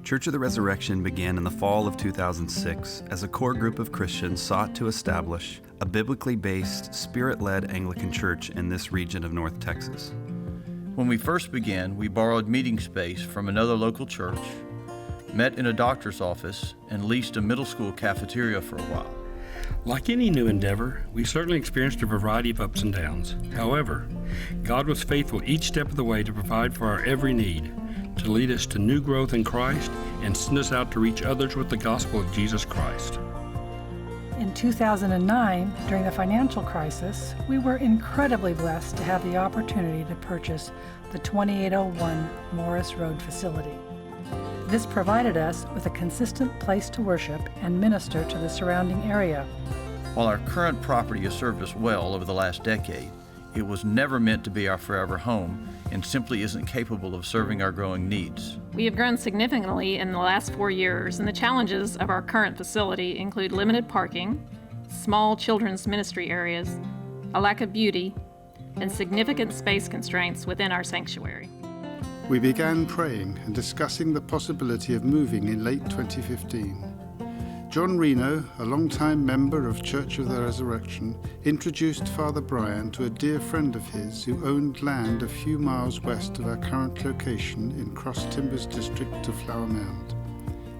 Church of the Resurrection began in the fall of 2006 as a core group of Christians sought to establish a biblically based, spirit-led Anglican church in this region of North Texas. When we first began, we borrowed meeting space from another local church, met in a doctor's office, and leased a middle school cafeteria for a while. Like any new endeavor, we certainly experienced a variety of ups and downs. However, God was faithful each step of the way to provide for our every need, to lead us to new growth in Christ, and send us out to reach others with the gospel of Jesus Christ. In 2009, during the financial crisis, we were incredibly blessed to have the opportunity to purchase the 2801 Morris Road facility. This provided us with a consistent place to worship and minister to the surrounding area. While our current property has served us well over the last decade, it was never meant to be our forever home and simply isn't capable of serving our growing needs. We have grown significantly in the last 4 years, and the challenges of our current facility include limited parking, small children's ministry areas, a lack of beauty, and significant space constraints within our sanctuary. We began praying and discussing the possibility of moving in late 2015. John Reno, a longtime member of Church of the Resurrection, introduced Father Brian to a dear friend of his who owned land a few miles west of our current location in Cross Timbers district of Flower Mound.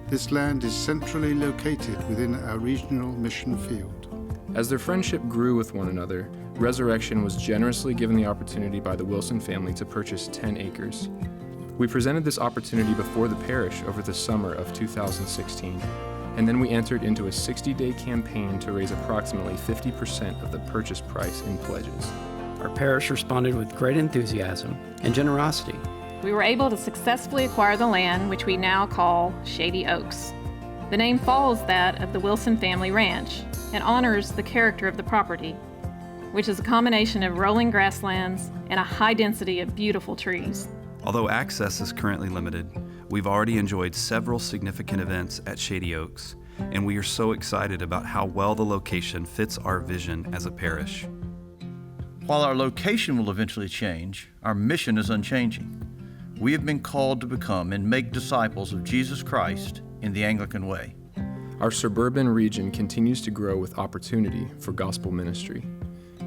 This land is centrally located within our regional mission field. As their friendship grew with one another, Resurrection was generously given the opportunity by the Wilson family to purchase 10 acres. We presented this opportunity before the parish over the summer of 2016. And then we entered into a 60-day campaign to raise approximately 50% of the purchase price in pledges. Our parish responded with great enthusiasm and generosity. We were able to successfully acquire the land, which we now call Shady Oaks. The name follows that of the Wilson family ranch and honors the character of the property, which is a combination of rolling grasslands and a high density of beautiful trees. Although access is currently limited, we've already enjoyed several significant events at Shady Oaks, and we are so excited about how well the location fits our vision as a parish. While our location will eventually change, our mission is unchanging. We have been called to become and make disciples of Jesus Christ in the Anglican way. Our suburban region continues to grow with opportunity for gospel ministry.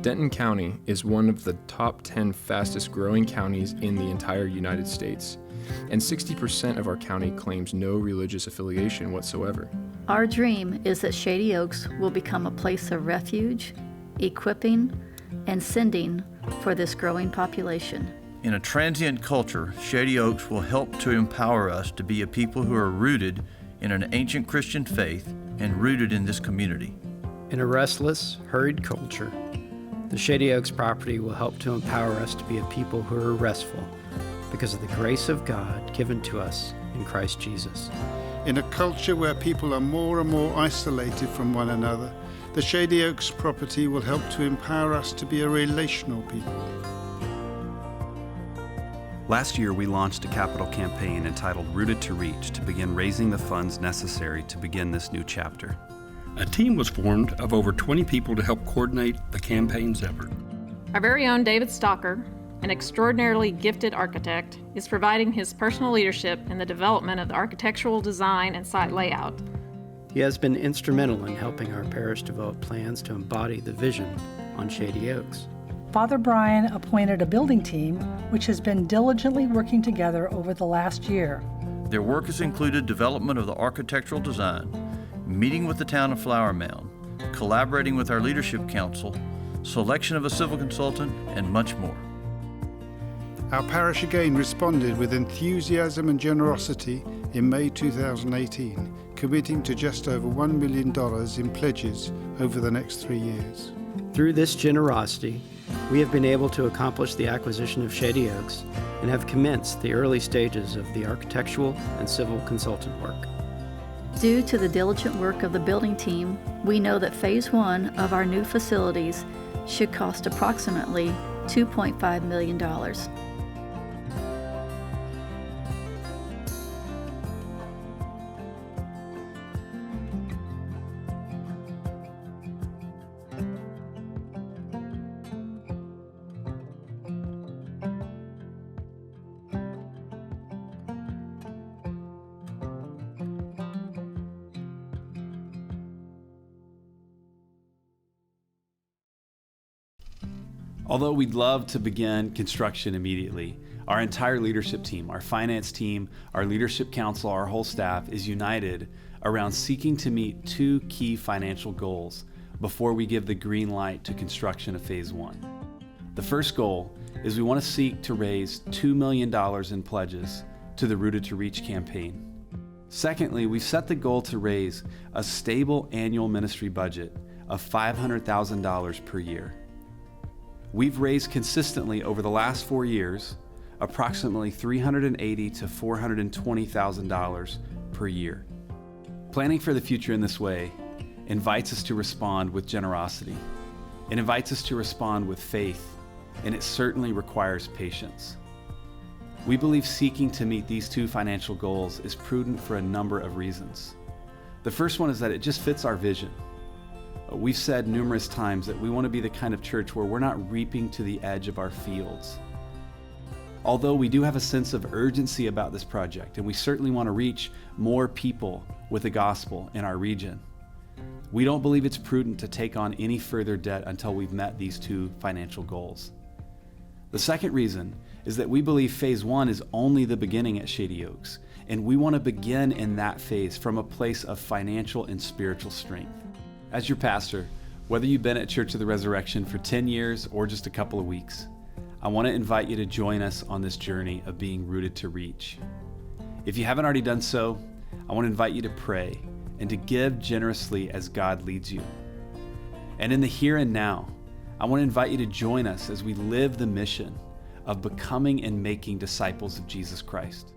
Denton County is one of the top 10 fastest growing counties in the entire United States, and 60% of our county claims no religious affiliation whatsoever. Our dream is that Shady Oaks will become a place of refuge, equipping, and sending for this growing population. In a transient culture, Shady Oaks will help to empower us to be a people who are rooted in an ancient Christian faith and rooted in this community. In a restless, hurried culture, the Shady Oaks property will help to empower us to be a people who are restful because of the grace of God given to us in Christ Jesus. In a culture where people are more and more isolated from one another, the Shady Oaks property will help to empower us to be a relational people. Last year, we launched a capital campaign entitled Rooted to Reach to begin raising the funds necessary to begin this new chapter. A team was formed of over 20 people to help coordinate the campaign's effort. Our very own David Stocker, an extraordinarily gifted architect, is providing his personal leadership in the development of the architectural design and site layout. He has been instrumental in helping our parish develop plans to embody the vision on Shady Oaks. Father Brian appointed a building team which has been diligently working together over the last year. Their work has included development of the architectural design, meeting with the town of Flower Mound, collaborating with our leadership council, selection of a civil consultant, and much more. Our parish again responded with enthusiasm and generosity in May 2018, committing to just over $1 million in pledges over the next 3 years. Through this generosity, we have been able to accomplish the acquisition of Shady Oaks and have commenced the early stages of the architectural and civil consultant work. Due to the diligent work of the building team, we know that Phase 1 of our new facilities should cost approximately $2.5 million. Although we'd love to begin construction immediately, our entire leadership team, our finance team, our leadership council, our whole staff is united around seeking to meet two key financial goals before we give the green light to construction of Phase 1. The first goal is we want to seek to raise $2 million in pledges to the Rooted to Reach campaign. Secondly, we've set the goal to raise a stable annual ministry budget of $500,000 per year. We've raised consistently over the last 4 years approximately $380,000 to $420,000 per year. Planning for the future in this way invites us to respond with generosity. It invites us to respond with faith, and it certainly requires patience. We believe seeking to meet these two financial goals is prudent for a number of reasons. The first one is that it just fits our vision. We've said numerous times that we want to be the kind of church where we're not reaping to the edge of our fields. Although we do have a sense of urgency about this project, and we certainly want to reach more people with the gospel in our region, we don't believe it's prudent to take on any further debt until we've met these two financial goals. The second reason is that we believe Phase 1 is only the beginning at Shady Oaks, and we want to begin in that phase from a place of financial and spiritual strength. As your pastor, whether you've been at Church of the Resurrection for 10 years or just a couple of weeks, I want to invite you to join us on this journey of being rooted to reach. If you haven't already done so, I want to invite you to pray and to give generously as God leads you. And in the here and now, I want to invite you to join us as we live the mission of becoming and making disciples of Jesus Christ.